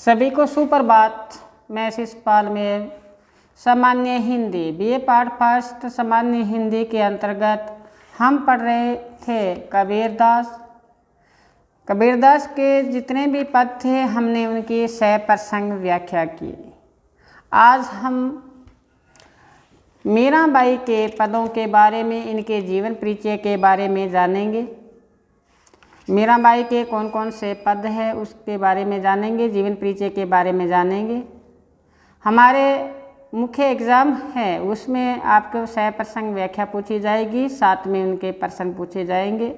सभी को सुप्रभात। मैं शिषपाल में सामान्य हिंदी बीए पाठ फर्स्ट सामान्य हिंदी के अंतर्गत हम पढ़ रहे थे कबीरदास के जितने भी पद थे हमने उनकी सप्रसंग व्याख्या की। आज हम मीराबाई के पदों के बारे में, इनके जीवन परिचय के बारे में जानेंगे। मीराबाई के कौन कौन से पद हैं उसके बारे में जानेंगे, जीवन परिचय के बारे में जानेंगे। हमारे मुख्य एग्ज़ाम है उसमें आपको सप्रसंग व्याख्या पूछी जाएगी, साथ में उनके प्रश्न पूछे जाएंगे।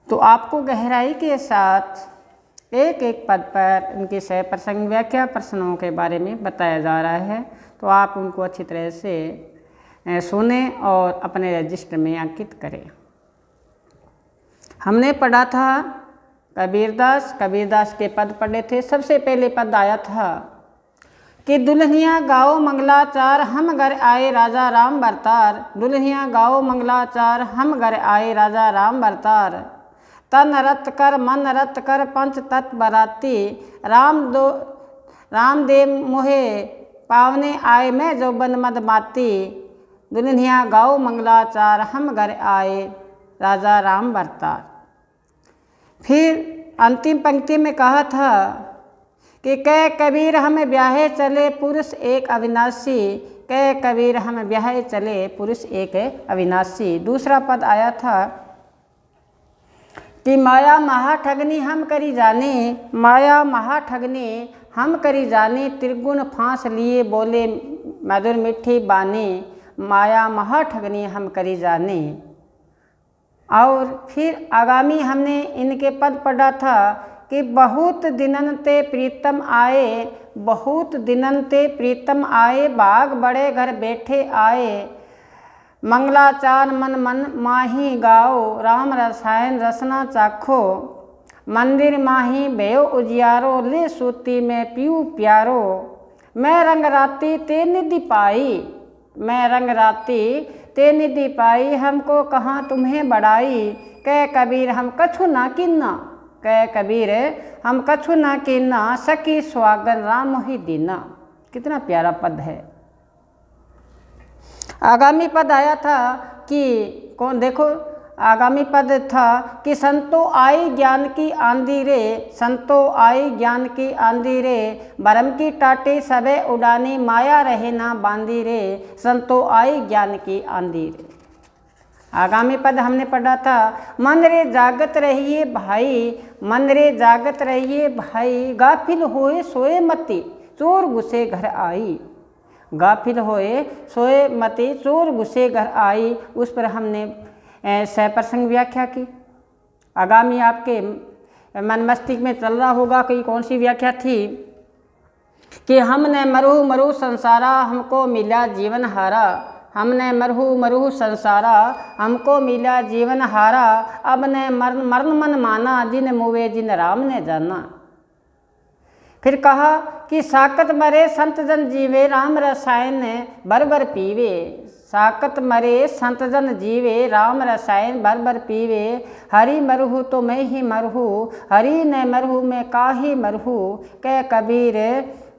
तो आपको गहराई के साथ एक एक पद पर उनकी सप्रसंग व्याख्या प्रश्नों के बारे में बताया जा रहा है, तो आप उनको अच्छी तरह से सुने और अपने रजिस्टर में अंकित करें। हमने पढ़ा था कबीरदास के पद पढ़े थे। सबसे पहले पद आया था कि दुल्हनिया गाओ मंगलाचार हम घर आए राजा राम बरतार। दुल्हनिया गाओ मंगलाचार हम घर आए राजा राम बरतार। तन रत कर मन रत कर पंच तत् बराती। रामदेव मोहे पावने आए मैं जो बन मद माती। दुल्हनिया गाओ मंगलाचार हम घर आए राजा राम बरतार। फिर अंतिम पंक्ति में कहा था कि कह कबीर हम ब्याहे चले पुरुष एक अविनाशी। कह कबीर हम ब्याहे चले पुरुष एक अविनाशी। दूसरा पद आया था कि माया महा ठगनी हम करी जाने। माया महा ठगनी हम करी जाने। त्रिगुण फांस लिए बोले मधुर मिठी बानी। माया महा ठगनी हम करी जाने। और फिर आगामी हमने इनके पद पढ़ा था कि बहुत दिनन ते प्रीतम आए। बहुत दिनन ते प्रीतम आए बाग बड़े घर बैठे आए। मंगलाचार मन मन माही गाओ राम रसायन रसना चाखो। मंदिर माही भयो उजियारो ले सूती में पीऊ प्यारो। मैं रंग राती ते निधि पाई। मैं रंग राती ते निधि पाई हमको कहाँ तुम्हें बढ़ाई। कह कबीर हम कछु ना किन्ना। कह कबीर हम कछु ना किन्ना सखी स्वागन राम ही दीना। कितना प्यारा पद है। आगामी पद आया था कि कौन देखो, आगामी पद था कि संतो आई ज्ञान की आंधी रे। संतो आई ज्ञान की आंधी रे। भरम की टाटी सबे उड़ानी माया रहे ना बांधी रे। संतो आई ज्ञान की आंधी रे। आगामी पद हमने पढ़ा था मन रे जागत रहिए भाई। मन रे जागत रहिए भाई। गाफिल होए सोए मती चोर घुसे घर आई। गाफिल होए सोए मती चोर घुसे घर आई। उस पर हमने सप्रसंग व्याख्या की। आगामी आपके मन मस्तिष्क में चल रहा होगा कि कौन सी व्याख्या थी कि हमने मरहु मरहु संसारा हमको मिला जीवन हारा। हमने मरहु मरहु संसारा हमको मिला जीवन हारा। अब ने मरण मरण मन माना जिन मुवे जिन राम ने जाना। फिर कहा कि साकत मरे संत जन जीवे राम रसायन बर बर पीवे। साकत मरे संत जन जीवे राम रसायन बर बर पीवे। हरि मरहु तो मैं ही मरहु। हरि ने मरहु मैं काहे मरहु। कह कबीर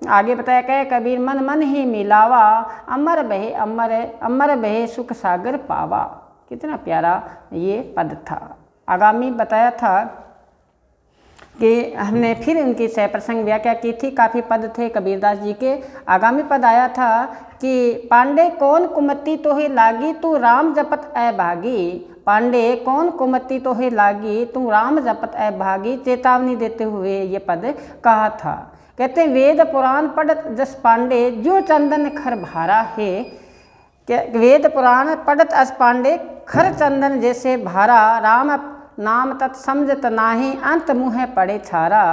आगे बताया कह कबीर मन मन ही मिलावा। अमर बहे अमर बहे सुख सागर पावा। कितना प्यारा ये पद था। आगामी बताया था कि हमने फिर उनकी सप्रसंग व्याख्या की थी। काफ़ी पद थे कबीरदास जी के। आगामी पद आया था कि पांडे कौन कुमति तोहे लागी तू राम जपत ऐ भागी। पांडे कौन कुमति तोहे लागी तू राम जपत ऐ भागी। चेतावनी देते हुए ये पद कहा था। कहते वेद पुराण पढ़त जस पांडे जो चंदन खर भारा है। वेद पुराण पढ़त अस पांडे खर चंदन जैसे भारा। राम नाम तत् समझत नाही अंत मुँह पड़े छारा।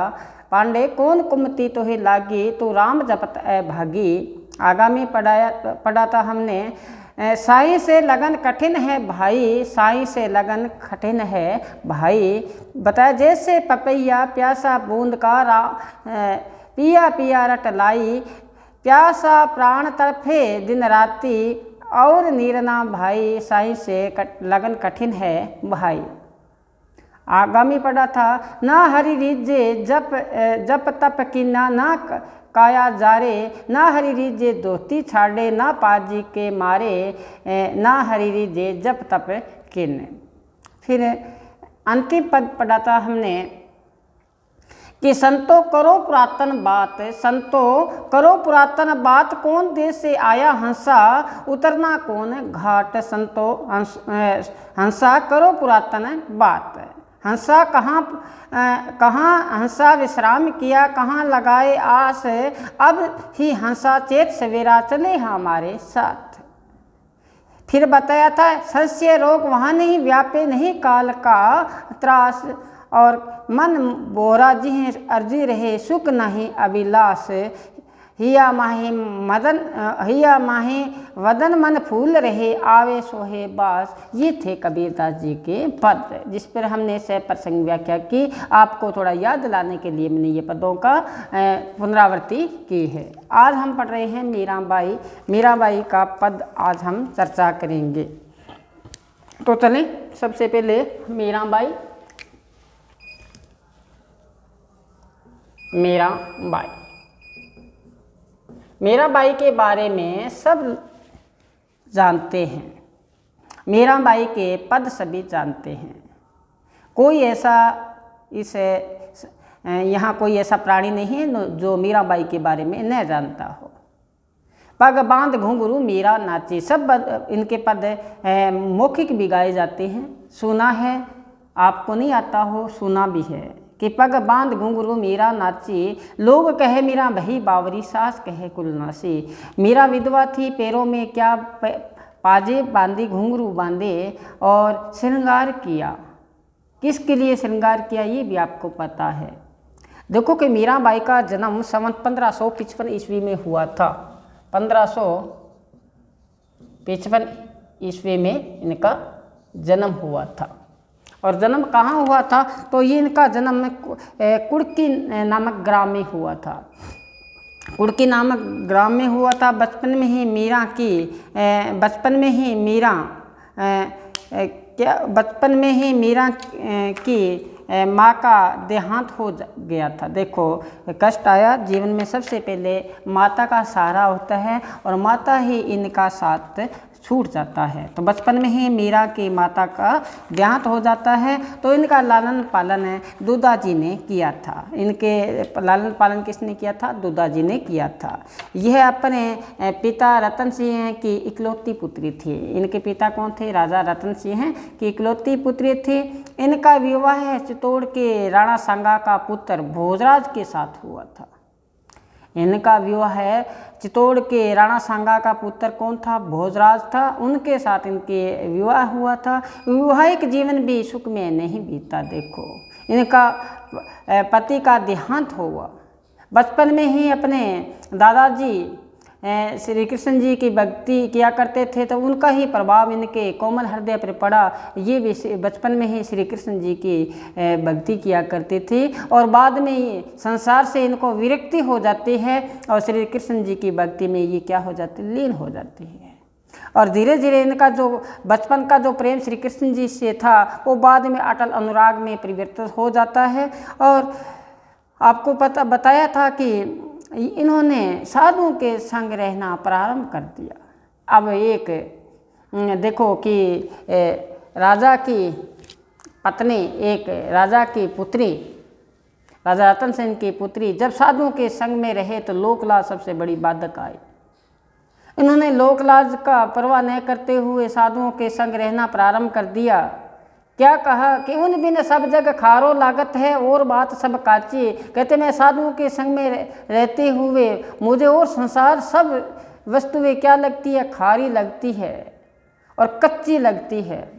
पांडे कौन कुमति तोहे लागी तू राम जपत ऐ भागी। आगामी पढ़ा था हमने साईं से लगन कठिन है भाई। साईं से लगन कठिन है भाई। बताया जैसे पपैया प्यासा बूंद का पिया पिया रट लाई। प्यासा प्राण तरफे दिन राती और नीरना भाई। साईं से लगन कठिन है भाई। आगामी पढ़ा था, ना हरि रीजे जप तप कीना, ना काया जारे, ना हरि रीजे दोस्ती छाड़े, ना पाजी के मारे, ना हरि रीजे जप तप किन। फिर अंतिम पद पढ़ा था हमने कि संतो करो पुरातन बात, संतो करो पुरातन बात, कौन देश से आया हंसा, उतरना कौन घाट, संतो हंसा करो पुरातन बात। हंसा कहाँ हंसा विश्राम किया, कहाँ लगाए आस, अब ही हंसा चेत सवेरा चले हमारे साथ। फिर बताया था, संशय रोग वहाँ नहीं व्यापे, नहीं काल का त्रास, और मन बोरा जी अर्जी रहे, सुख नहीं अभिलाष, हिया माही वदन मन फूल रहे, आवे सोहे बास। ये थे कबीरदास जी के पद, जिस पर हमने सह प्रसंग व्याख्या की। आपको थोड़ा याद दिलाने के लिए मैंने ये पदों का पुनरावृत्ति की है। आज हम पढ़ रहे हैं मीराबाई। मीराबाई का पद आज हम चर्चा करेंगे। तो चलें, सबसे पहले मीराबाई। मीराबाई के बारे में सब जानते हैं। मीराबाई के पद सभी जानते हैं। कोई ऐसा यहाँ कोई ऐसा प्राणी नहीं है जो मीराबाई के बारे में न जानता हो। पग बांध घुंघरू मीरा नाची, सब इनके पद मौखिक भी गाए जाते हैं। सुना है, आपको नहीं आता हो, सुना भी है कि पग बांध घुंघरू मीरा नाची, लोग कहे मीरा भई बावरी, सास कहे कुलनासी। मीरा विधवा थी, पैरों में क्या पाजे बांधी, घुंघरू बांधे और श्रृंगार किया। किसके लिए श्रृंगार किया ये भी आपको पता है। देखो कि मीराबाई का जन्म सन 1555 ईस्वी में हुआ था। 1555 ईस्वी में इनका जन्म हुआ था। और जन्म कहाँ हुआ था? तो ये इनका जन्म कुड़की नामक ग्राम में हुआ था। कुड़की नामक ग्राम में हुआ था। बचपन में ही मीरा की माँ का देहांत हो गया था। देखो, कष्ट आया जीवन में। सबसे पहले माता का सहारा होता है और माता ही इनका साथ छूट जाता है। तो बचपन में ही मीरा की माता का देहांत हो जाता है। तो इनका लालन पालन दूदा जी ने किया था। इनके लालन पालन किसने किया था? दूदा जी ने किया था। यह अपने पिता रतन सिंह की इकलौती पुत्री थी। इनके पिता कौन थे? राजा रतन सिंह की इकलौती पुत्री थी। इनका विवाह चित्तौड़ के राणा सांगा का पुत्र भोजराज के साथ हुआ था। इनका विवाह चित्तौड़ के राणा सांगा का पुत्र कौन था? भोजराज था। उनके साथ इनके विवाह हुआ था। वैवाहिक जीवन भी सुख में नहीं बीता। देखो, इनका पति का देहांत हुआ। बचपन में ही अपने दादाजी श्री कृष्ण जी की भक्ति किया करते थे, तो उनका ही प्रभाव इनके कोमल हृदय पर पड़ा। ये भी बचपन में ही श्री कृष्ण जी की भक्ति किया करते थे और बाद में ये संसार से इनको विरक्ति हो जाती है और श्री कृष्ण जी की भक्ति में ये क्या हो जाती है? लीन हो जाती है। और धीरे धीरे इनका जो बचपन का जो प्रेम श्री कृष्ण जी से था वो बाद में अटल अनुराग में परिवर्तित हो जाता है। और आपको बताया था कि इन्होंने साधुओं के संग रहना प्रारंभ कर दिया। अब एक देखो कि राजा की पत्नी, एक राजा की पुत्री, राजा रतन सेन की पुत्री जब साधुओं के संग में रहे तो लोकलाज सबसे बड़ी बाधक आई। इन्होंने लोकलाज का परवाह न करते हुए साधुओं के संग रहना प्रारंभ कर दिया। क्या कहा कि उन बिन सब जग खारो लागत है और बात सब काची। कहते मैं साधुओं के संग में रहते हुए मुझे और संसार सब वस्तुएं क्या लगती है? खारी लगती है और कच्ची लगती है।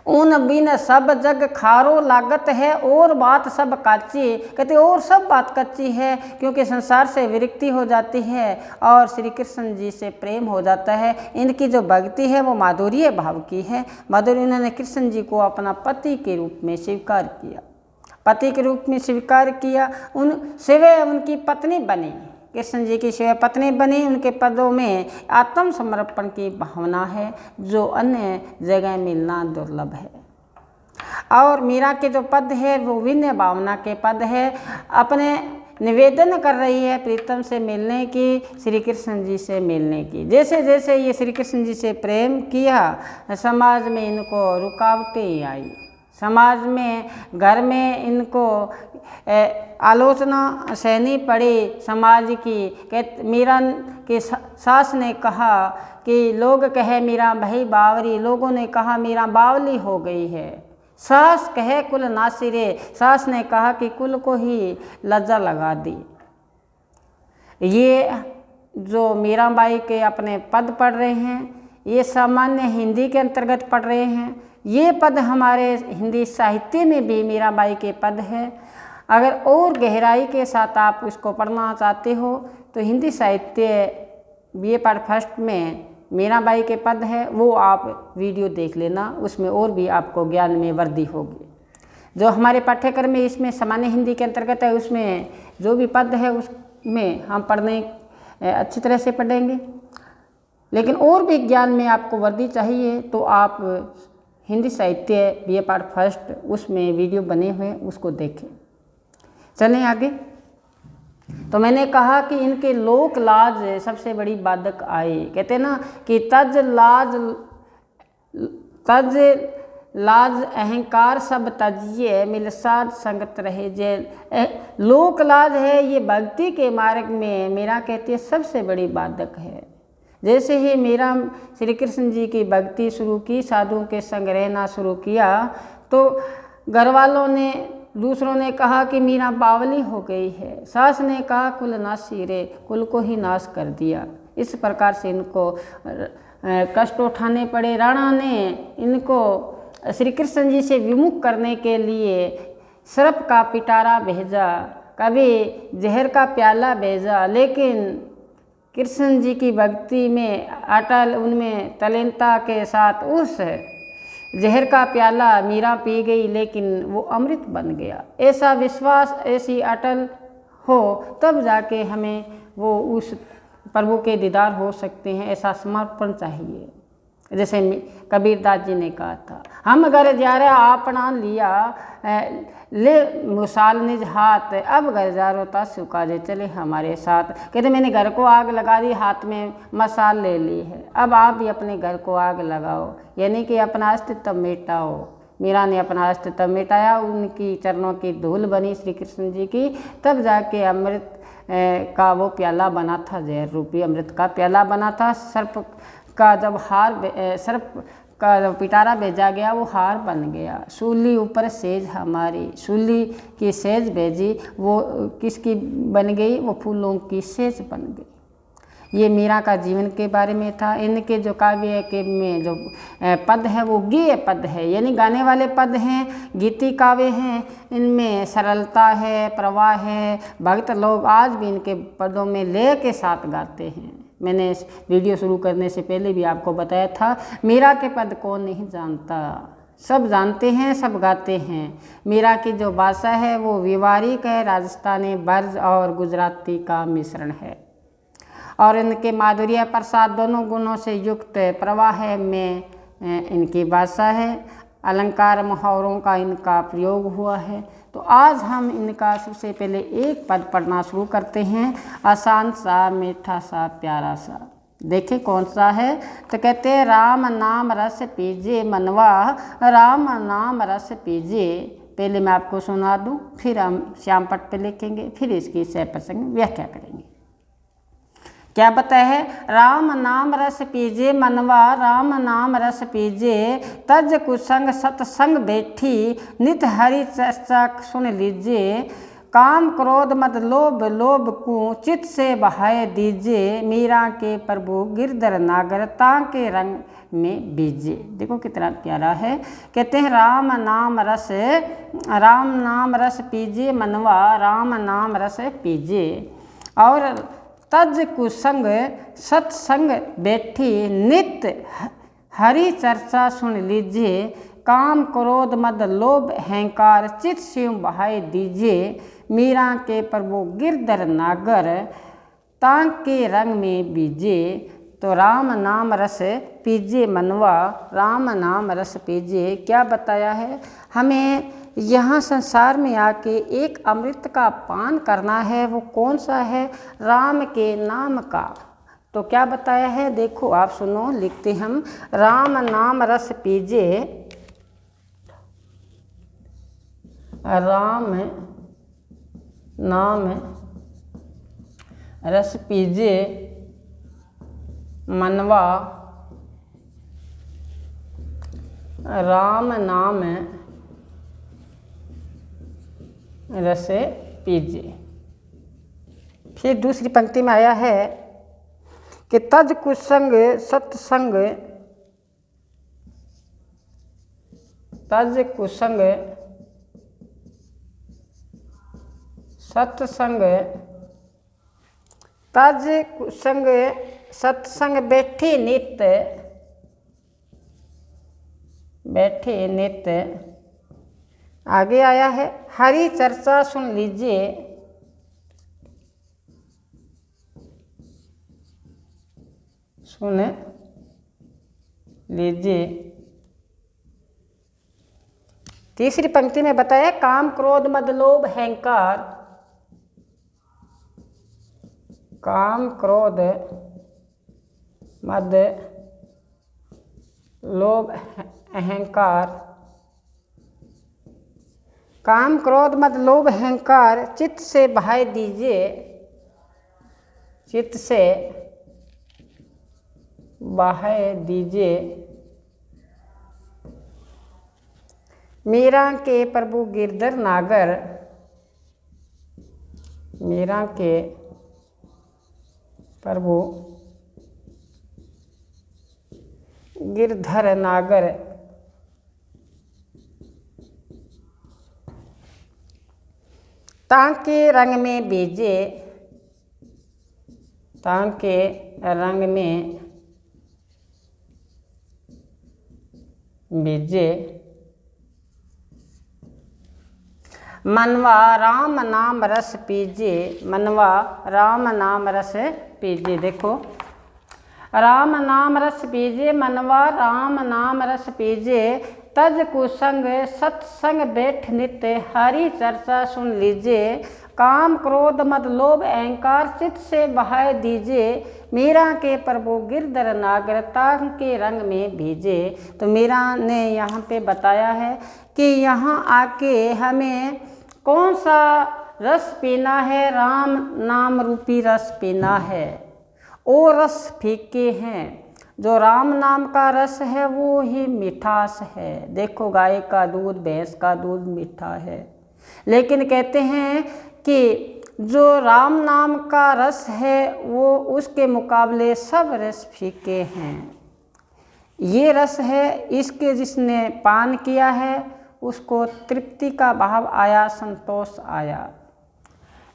उन बिन सब जग खारो लागत है और बात सब काची। कहते और सब बात कच्ची है क्योंकि संसार से विरक्ति हो जाती है और श्री कृष्ण जी से प्रेम हो जाता है। इनकी जो भक्ति है वो माधुर्य भाव की है। माधुर्य, इन्होंने कृष्ण जी को अपना पति के रूप में स्वीकार किया। पति के रूप में स्वीकार किया। उन सिवाय उनकी पत्नी बनी, कृष्ण जी की सेवा पत्नी बनी। उनके पदों में आत्मसमर्पण की भावना है जो अन्य जगह मिलना दुर्लभ है। और मीरा के जो पद है वो विनय भावना के पद है। अपने निवेदन कर रही है प्रीतम से मिलने की, श्री कृष्ण जी से मिलने की। जैसे जैसे ये श्री कृष्ण जी से प्रेम किया, समाज में इनको रुकावटें आई, समाज में, घर में इनको आलोचना सहनी पड़ी समाज की। मीरा की सास ने कहा कि लोग कहे मीरा भाई बावरी, लोगों ने कहा मीरा बावली हो गई है। सास कहे कुल नासिरे, सास ने कहा कि कुल को ही लज्जा लगा दी। ये जो मीराबाई के अपने पद पढ़ रहे हैं, ये सामान्य हिंदी के अंतर्गत पढ़ रहे हैं। ये पद हमारे हिंदी साहित्य में भी मीराबाई के पद हैं। अगर और गहराई के साथ आप इसको पढ़ना चाहते हो तो हिंदी साहित्य BA पार्ट फर्स्ट में मीराबाई के पद है, वो आप वीडियो देख लेना, उसमें और भी आपको ज्ञान में वृद्धि होगी। जो हमारे पाठ्यक्रम में इसमें सामान्य हिंदी के अंतर्गत है, उसमें जो भी पद है उसमें हम पढ़ने अच्छी तरह से पढ़ेंगे। लेकिन और भी ज्ञान में आपको वृद्धि चाहिए तो आप हिंदी साहित्य BA पार्ट फर्स्ट उसमें वीडियो बने हुए उसको देखें। चलें आगे। तो मैंने कहा कि इनके लोक लाज सबसे बड़ी बाधक आई। कहते हैं ना कि तज लाज अहंकार सब तजिए, मिलसाद संगत रहे जेल। लोक लाज है, ये भक्ति के मार्ग में मीरा कहती है सबसे बड़ी बाधक है। जैसे ही मीरा श्री कृष्ण जी की भक्ति शुरू की, साधुओं के संग रहना शुरू किया, तो घर वालों ने, दूसरों ने कहा कि मीरा बावली हो गई है। सास ने कहा कुल नासी रे, कुल को ही नाश कर दिया। इस प्रकार से इनको कष्ट उठाने पड़े। राणा ने इनको श्री कृष्ण जी से विमुख करने के लिए सर्प का पिटारा भेजा, कभी जहर का प्याला भेजा, लेकिन कृष्ण जी की भक्ति में अटल, उनमें तल्लीनता के साथ उस जहर का प्याला मीरा पी गई, लेकिन वो अमृत बन गया। ऐसा विश्वास, ऐसी अटल हो तब जाके हमें वो उस प्रभु के दीदार हो सकते हैं। ऐसा समर्पण चाहिए। जैसे कबीरदास जी ने कहा था, हम घर जा रहे आपना लिया ले मुसाल निज हाथ, अब घर जा रोता सुखा जे चले हमारे साथ। कहते मैंने घर को आग लगा दी, हाथ में मसाल ले ली है, अब आप भी अपने घर को आग लगाओ, यानी कि अपना अस्तित्व मिटाओ। मीरा ने अपना अस्तित्व मिटाया, उनकी चरणों की धूल बनी श्री कृष्ण जी की, तब जाके अमृत का वो प्याला बना था, जहर रूपी अमृत का प्याला बना था। सर्प का जब सर्प का जब पिटारा भेजा गया, वो हार बन गया। सूली ऊपर सेज हमारी, सूली की सेज भेजी, वो किसकी बन गई? वो फूलों की सेज बन गई। ये मीरा का जीवन के बारे में था। इनके जो काव्य के में जो पद है वो गीय पद है, यानी गाने वाले पद हैं, गीति काव्य हैं। इनमें सरलता है, प्रवाह है। भक्त लोग आज भी इनके पदों में लय के साथ गाते हैं। मैंने इस वीडियो शुरू करने से पहले भी आपको बताया था, मीरा के पद कौन नहीं जानता, सब जानते हैं, सब गाते हैं। मीरा की जो भाषा है वो व्यवहारिक है, राजस्थानी, ब्रज और गुजराती का मिश्रण है। और इनके माधुर्य प्रसाद दोनों गुणों से युक्त प्रवाह में इनकी भाषा है। अलंकार मुहावरों का इनका प्रयोग हुआ है। तो आज हम इनका सबसे पहले एक पद पढ़ना शुरू करते हैं, आसान सा, मीठा सा, प्यारा सा। देखें कौन सा है। तो कहते हैं राम नाम रस पीजे मनवा, राम नाम रस पीजे। पहले मैं आपको सुना दूं, फिर हम श्याम पट पे लिखेंगे, फिर इसकी सह प्रसंग व्याख्या करेंगे। क्या बताया है? राम नाम रस पीजे मनवा, राम नाम रस पीजे, तज कुसंग सतसंग बैठी, नित हरि चर्चा सुन लीजिए, काम क्रोध मद लोभ लोभ को चित से बहाए दीजिए, मीरा के प्रभु गिरधर नागर ताके रंग में बीजे। देखो कितना प्यारा है। कहते हैं राम नाम रस पीजे मनवा, राम नाम रस पीजे, और तज कुसंग सत्संग बैठी, नित हरि चर्चा सुन लीजिए, काम क्रोध मद लोभ अहंकार चित से बहाए दीजिए, मीरा के प्रभु गिरधर नागर तांग के रंग में बीजे। तो राम नाम रस पीजे मनवा, राम नाम रस पीजे। क्या बताया है? हमें यहाँ संसार में आके एक अमृत का पान करना है। वो कौन सा है? राम के नाम का। तो क्या बताया है? देखो आप सुनो, लिखते हम, राम नाम रस पीजे, राम नाम रस पीजे मनवा, राम नाम रस पीजे। फिर दूसरी पंक्ति में आया है कि तज कुसंग सत्संग, तज कुसंग सत्संग, तज कुसंग सत्संग बैठे नित्य, बैठे नित्य। आगे आया है हरि चर्चा सुन लीजिए, सुन लीजिए। तीसरी पंक्ति में बताया काम क्रोध मद लोभ अहंकार, काम क्रोध मद लोभ अहंकार, काम क्रोध मद लोभ अहंकार चित्त से बहाय दीजिए, चित्त से बहाय दीजिए। मीरा के प्रभु गिरधर नागर, मीरा के प्रभु गिरधर नागर, तांके रंग में बीजे, तांके रंग में बीजे। मनवा राम नाम रस पीजे, मनवा राम नाम रस पीजे। देखो राम नाम रस पीजे, मनवा राम नाम रस पीजे, तज कुसंग सत्संग बैठ नित्य, हरि चर्चा सुन लीजिए, काम क्रोध मद लोभ अहंकार चित्त से बहाय दीजिए, मीरा के प्रभु गिरधर नागरता के रंग में भीजे। तो मीरा ने यहाँ पे बताया है कि यहाँ आके हमें कौन सा रस पीना है? राम नाम रूपी रस पीना है। वो रस फीके हैं, जो राम नाम का रस है वो ही मिठास है। देखो गाय का दूध भैंस का दूध मीठा है, लेकिन कहते हैं कि जो राम नाम का रस है वो उसके मुकाबले सब रस फीके हैं। ये रस है, इसके जिसने पान किया है उसको तृप्ति का भाव आया, संतोष आया।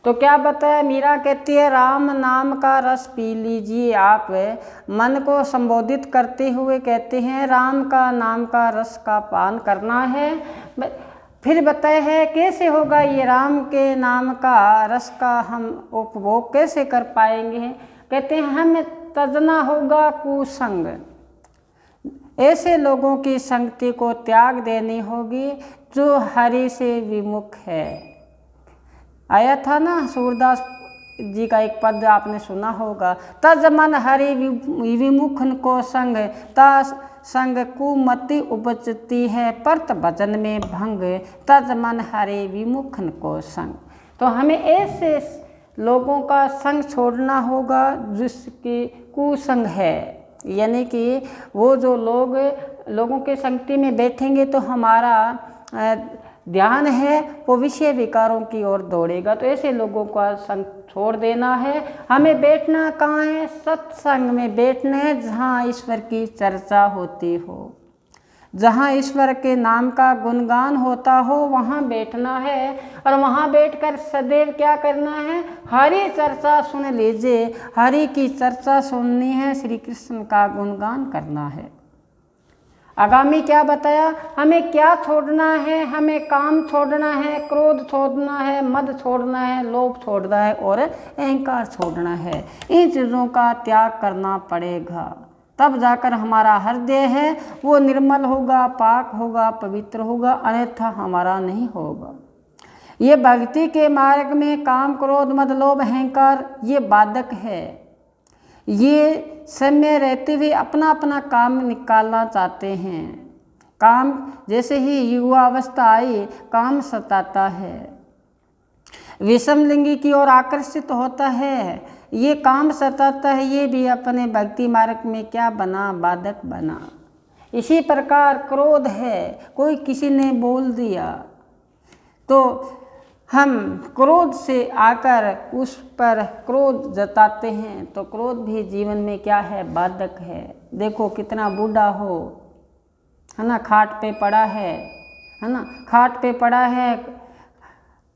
तो क्या बताया? मीरा कहती है राम नाम का रस पी लीजिए। आप मन को संबोधित करते हुए कहते हैं राम का नाम का रस का पान करना है। फिर बताया है कैसे होगा ये राम के नाम का रस का हम उपभोग कैसे कर पाएंगे? कहते हैं हमें तजना होगा कुसंग, ऐसे लोगों की संगति को त्याग देनी होगी जो हरि से विमुख है। आया था ना सूरदास जी का एक पद आपने सुना होगा, तज मन हरि विमुख को संग, ता संग कुमति उपजती है, परत भजन में भंग, तज मन हरि विमुख को संग। तो हमें ऐसे लोगों का संग छोड़ना होगा जिसकी कुसंग है, यानी कि वो जो लोगों के संगति में बैठेंगे तो हमारा ध्यान है वो विषय विकारों की ओर दौड़ेगा। तो ऐसे लोगों का संग छोड़ देना है। हमें बैठना कहाँ है? सत्संग में बैठना है, जहाँ ईश्वर की चर्चा होती हो, जहाँ ईश्वर के नाम का गुणगान होता हो, वहाँ बैठना है। और वहाँ बैठकर सदैव क्या करना है? हरि चर्चा सुन लीजिए। हरि की चर्चा सुननी है, श्री कृष्ण का गुणगान करना है। आगामी क्या बताया, हमें क्या छोड़ना है, हमें काम छोड़ना है, क्रोध छोड़ना है, मद छोड़ना है, लोभ छोड़ना है और अहंकार छोड़ना है। इन चीज़ों का त्याग करना पड़ेगा, तब जाकर हमारा हृदय है वो निर्मल होगा, पाक होगा, पवित्र होगा, अन्यथा हमारा नहीं होगा। ये भक्ति के मार्ग में काम, क्रोध, मद, लोभ, अहंकार ये बाधक है। ये समय रहते हुए अपना अपना काम निकालना चाहते हैं। काम जैसे ही युवा अवस्था आई, काम सताता है, विषम लिंगी की ओर आकर्षित होता है, ये काम सताता है, ये भी अपने भक्ति मार्ग में क्या बना, बाधक बना। इसी प्रकार क्रोध है, कोई किसी ने बोल दिया तो हम क्रोध से आकर उस पर क्रोध जताते हैं, तो क्रोध भी जीवन में क्या है, बाधक है। देखो कितना बूढ़ा हो, है ना, खाट पे पड़ा है ना, खाट पे पड़ा है,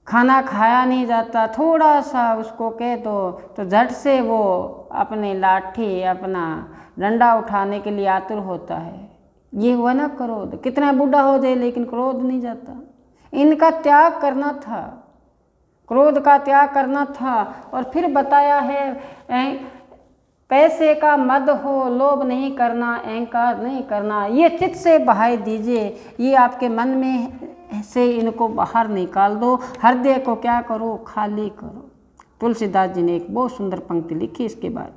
खाना खाया नहीं जाता, थोड़ा सा उसको कह दो तो झट से वो अपनी लाठी, अपना डंडा उठाने के लिए आतुर होता है। ये हुआ ना क्रोध, कितना बूढ़ा हो जाए लेकिन क्रोध नहीं जाता। इनका त्याग करना था, क्रोध का त्याग करना था। और फिर बताया है पैसे का मद हो, लोभ नहीं करना, अहंकार नहीं करना, ये चित्त से बहाई दीजिए, ये आपके मन में से इनको बाहर निकाल दो, हृदय को क्या करो, खाली करो। तुलसीदास जी ने एक बहुत सुंदर पंक्ति लिखी इसके बाद,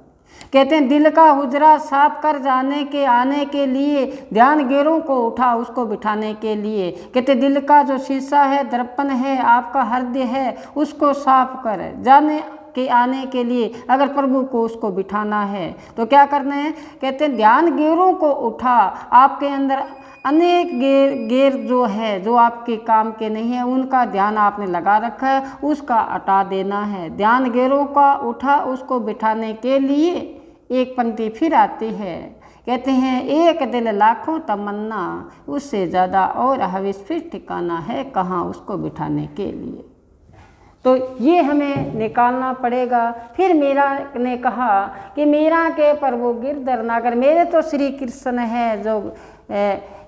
कहते हैं दिल का हुजरा साफ कर जाने के आने के लिए, ध्यान गेरों को उठा उसको बिठाने के लिए। कहते दिल का जो शीशा है, दर्पण है, आपका हृदय है, उसको साफ कर जाने के आने के लिए अगर प्रभु को उसको बिठाना है तो क्या करना है। कहते हैं ध्यान गेरों को उठा, आपके अंदर अनेक गेर जो है, जो आपके काम के नहीं है, उनका ध्यान आपने लगा रखा है, उसका हटा देना है। ध्यान गेरों का उठा उसको बिठाने के लिए एक पंक्ति फिर आती है, कहते हैं एक दिल लाखों तमन्ना, उससे ज़्यादा और हविस फिर ठिकाना है कहाँ उसको बिठाने के लिए। तो ये हमें निकालना पड़ेगा। फिर मीरा ने कहा कि मीरा के प्रभु गिरधर नागर, मेरे तो श्री कृष्ण है जो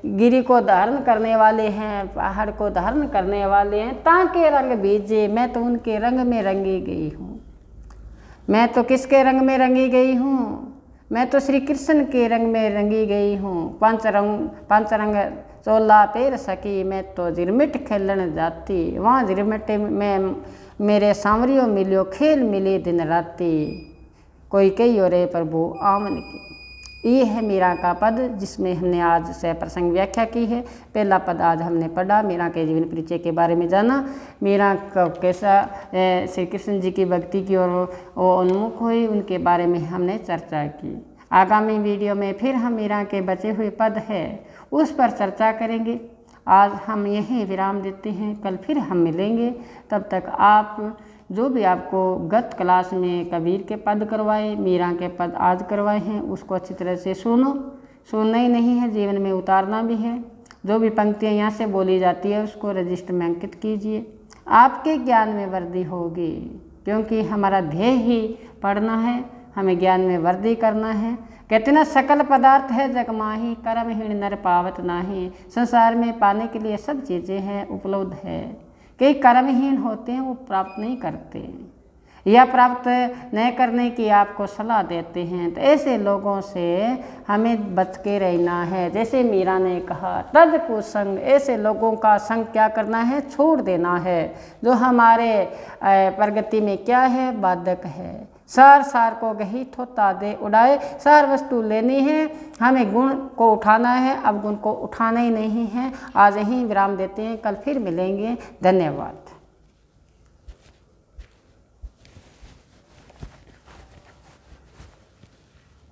गिरी को धारण करने वाले हैं, पहाड़ को धारण करने वाले हैं, ताके रंग बीजे, मैं तो उनके रंग में रंगी गई हूँ। मैं तो किसके रंग में रंगी गई हूँ, मैं तो श्री कृष्ण के रंग में रंगी गई हूँ। पांच रंग चोला पेर सकी, मैं तो झिरमिट खेलन जाती, वहाँ झिरमिट में मेरे सांवरियों मिलियो, खेल मिली दिन राती, कोई कही हो रे प्रभु आमन की। ये है मीरा का पद जिसमें हमने आज से प्रसंग व्याख्या की है। पहला पद आज हमने पढ़ा, मीरा के जीवन परिचय के बारे में जाना, मीरा का कैसा श्री कृष्ण जी की भक्ति की ओर वो उन्मुख हुई, उनके बारे में हमने चर्चा की। आगामी वीडियो में फिर हम मीरा के बचे हुए पद है उस पर चर्चा करेंगे। आज हम यहीं विराम देते हैं, कल फिर हम मिलेंगे। तब तक आप जो भी आपको गत क्लास में कबीर के पद करवाए, मीरा के पद आज करवाए हैं, उसको अच्छी तरह से सुनना ही नहीं है, जीवन में उतारना भी है। जो भी पंक्तियाँ यहाँ से बोली जाती है उसको रजिस्टर में अंकित कीजिए, आपके ज्ञान में वृद्धि होगी, क्योंकि हमारा ध्येय ही पढ़ना है, हमें ज्ञान में वृद्धि करना है। कहते ना सकल पदार्थ है जग माही, कर्महीन नर पावत नाही। संसार में पाने के लिए सब चीज़ें हैं, उपलब्ध है। कई कर्महीन होते हैं, वो प्राप्त नहीं करते या प्राप्त न करने की आपको सलाह देते हैं। तो ऐसे लोगों से हमें बच के रहना है। जैसे मीरा ने कहा तज को संग, ऐसे लोगों का संग क्या करना है, छोड़ देना है, जो हमारे प्रगति में क्या है, बाधक है। सार को गही थोता दे उड़ाए, सार वस्तु लेनी है, हमें गुण को उठाना है, अब गुण को उठाना ही नहीं है। आज यहीं विराम देते हैं, कल फिर मिलेंगे। धन्यवाद।